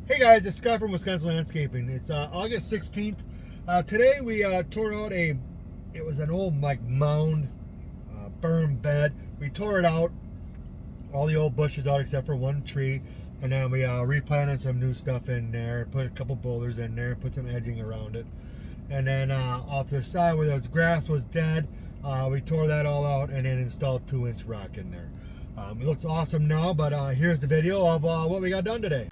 Hey guys, it's Scott from Wisconsin Landscaping. It's August 16th. Today we tore out it was an old mound berm bed. We tore it out, all the old bushes out except for one tree, and then we replanted some new stuff in there, put a couple boulders in there, put some edging around it. And then off the side where the grass was dead, we tore that all out and then installed 2-inch rock in there. It looks awesome now, but here's the video of what we got done today.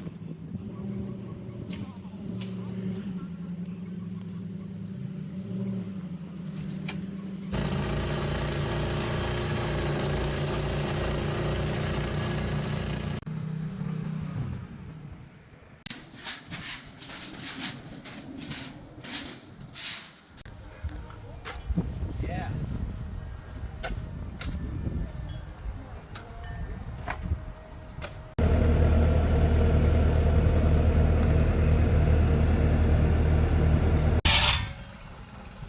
Yeah.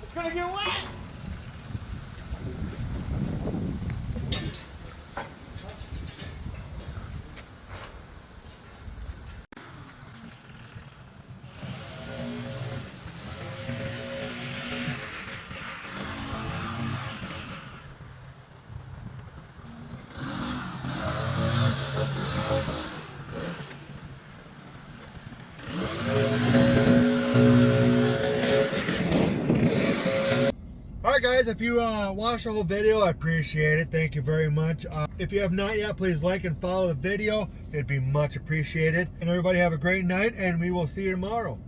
It's gonna get wet. Alright guys, if you watched the whole video, I appreciate it. Thank you very much. If you have not yet, please like and follow the video. It'd be much appreciated. And everybody have a great night, and we will see you tomorrow.